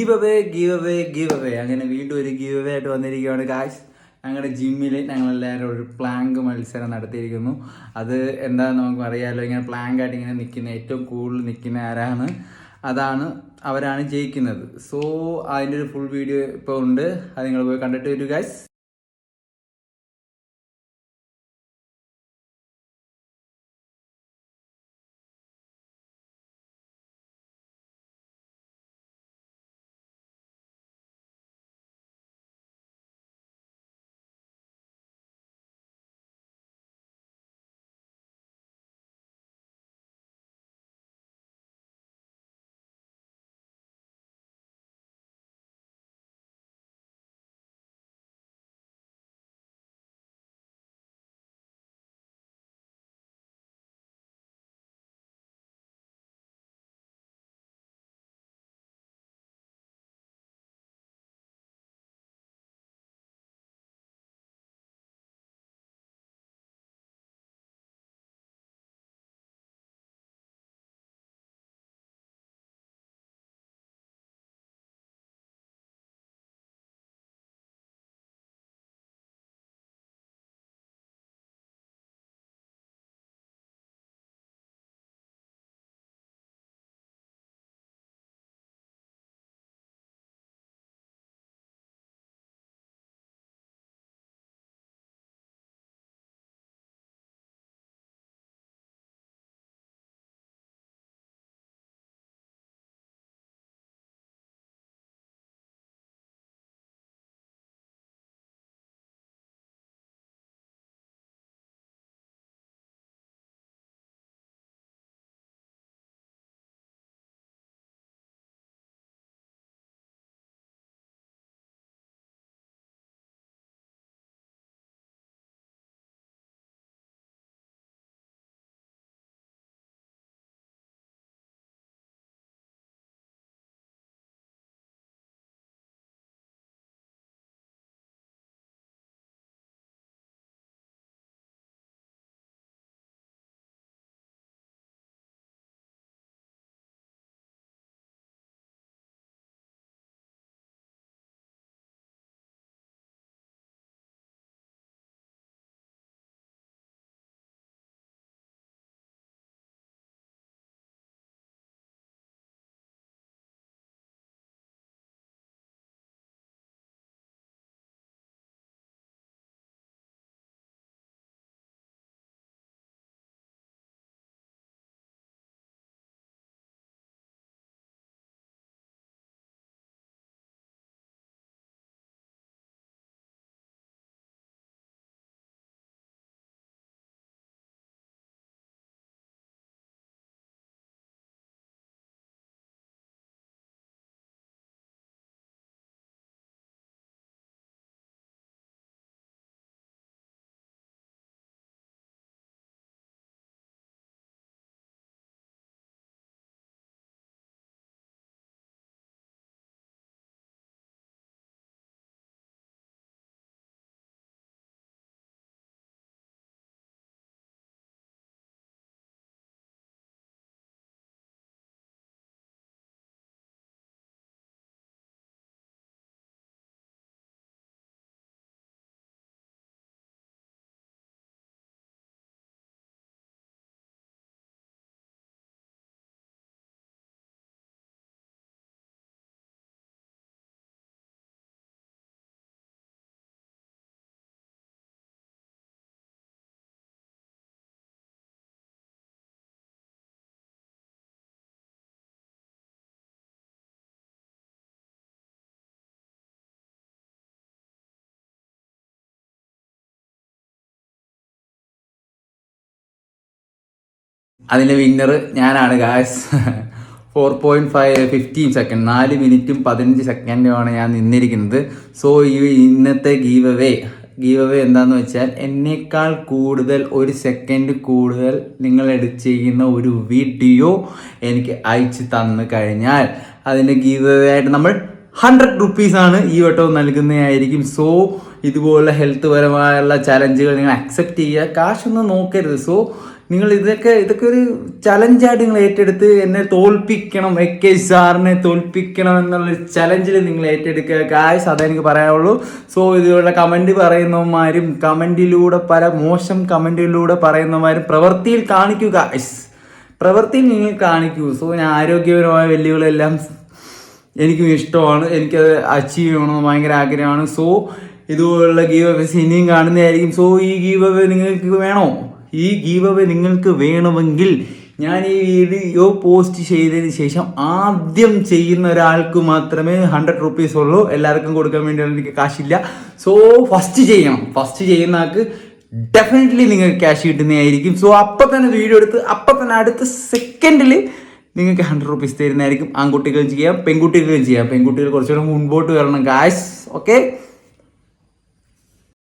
Give away അങ്ങനെ വീണ്ടും ഒരു ഗീവ് അവേ ആയിട്ട് വന്നിരിക്കുകയാണ് ഗായ്സ്. ഞങ്ങളുടെ ജിമ്മിൽ ഞങ്ങളെല്ലാവരും ഒരു പ്ലാങ്ക് മത്സരം നടത്തിയിരിക്കുന്നു. അത് എന്താണെന്ന് നമുക്ക് അറിയാമല്ലോ. ഇങ്ങനെ പ്ലാങ്ക് ആയിട്ട് ഇങ്ങനെ നിൽക്കുന്ന ഏറ്റവും കൂടുതൽ നിൽക്കുന്ന ആരാണ് അവരാണ് ജയിക്കുന്നത്. സോ അതിൻ്റെ ഒരു ഫുൾ വീഡിയോ ഇപ്പോൾ ഉണ്ട്, അത് നിങ്ങൾ പോയി കണ്ടിട്ട് വരൂ ഗായ്സ്. അതിൻ്റെ വിന്നർ ഞാനാണ് ഗായ്സ്. 4.15 സെക്കൻഡ് 4 മിനിറ്റും 15 സെക്കൻഡുമാണ് ഞാൻ നിന്നിരിക്കുന്നത്. സോ ഇന്നത്തെ ഗീവ് അവേ എന്താണെന്ന് വെച്ചാൽ എന്നേക്കാൾ കൂടുതൽ 1 സെക്കൻഡ് കൂടുതൽ നിങ്ങൾ ചെയ്യുന്ന ഒരു വീഡിയോ എനിക്ക് അയച്ചു തന്നു കഴിഞ്ഞാൽ അതിൻ്റെ ഗീവ് അവേ ആയിട്ട് നമ്മൾ 100 റുപ്പീസാണ് ഈ വട്ടവും നൽകുന്നതായിരിക്കും. സോ ഇതുപോലെ ഹെൽത്ത് പരമായുള്ള ചലഞ്ചുകൾ നിങ്ങൾ അക്സെപ്റ്റ് ചെയ്യുക, കാശൊന്നും നോക്കരുത്. സോ നിങ്ങൾ ഇതൊക്കെ ഒരു ചലഞ്ചായിട്ട് നിങ്ങൾ ഏറ്റെടുത്ത് എന്നെ തോൽപ്പിക്കണം, AK സാറിനെ തോൽപ്പിക്കണം എന്നുള്ള ചലഞ്ചിൽ നിങ്ങൾ ഏറ്റെടുക്കുക ഗായ്സ്. അതെനിക്ക് പറയാനുള്ളൂ. സോ ഇതുപോലെ കമൻറ്റ് പറയുന്നവന്മാരും കമൻറ്റിലൂടെ മോശം കമൻറ്റിലൂടെ പറയുന്നവന്മാരും പ്രവൃത്തിയിൽ കാണിക്കുക ഗായ്സ്, പ്രവൃത്തിയിൽ നിങ്ങൾ കാണിക്കൂ. സോ ഞാൻ ആരോഗ്യപരമായ വെല്ലുവിളിയെല്ലാം എനിക്കും ഇഷ്ടമാണ്, എനിക്കത് അച്ചീവ് ചെയ്യണമെന്ന് ഭയങ്കര ആഗ്രഹമാണ്. സോ ഇതുപോലുള്ള ഗീവ് അവേസ് ഇനിയും കാണുന്നതായിരിക്കും. സോ ഈ ഗീവ് അവേ നിങ്ങൾക്ക് വേണോ? ഈ ഗീവ് അവേ നിങ്ങൾക്ക് വേണമെങ്കിൽ ഞാൻ ഈ വീഡിയോ പോസ്റ്റ് ചെയ്തതിന് ശേഷം ആദ്യം ചെയ്യുന്ന ഒരാൾക്ക് മാത്രമേ 100 rupees ഉള്ളൂ. എല്ലാവർക്കും കൊടുക്കാൻ വേണ്ടി എനിക്ക് കാശില്ല. സോ ഫസ്റ്റ് ചെയ്യണം. ഫസ്റ്റ് ചെയ്യുന്ന ആൾക്ക് ഡെഫിനറ്റ്ലി നിങ്ങൾക്ക് ക്യാഷ് കിട്ടുന്നതായിരിക്കും. സോ അപ്പം തന്നെ വീഡിയോ എടുത്ത് അപ്പം തന്നെ അടുത്ത സെക്കൻഡിൽ നിങ്ങൾക്ക് 100 rupees തരുന്നതായിരിക്കും. ആൺകുട്ടികളും ചെയ്യാം, പെൺകുട്ടികളും ചെയ്യാം. പെൺകുട്ടികൾ കുറച്ചുകൂടെ മുൻപോട്ട് വരണം ഗായ്സ്. ഓക്കെ.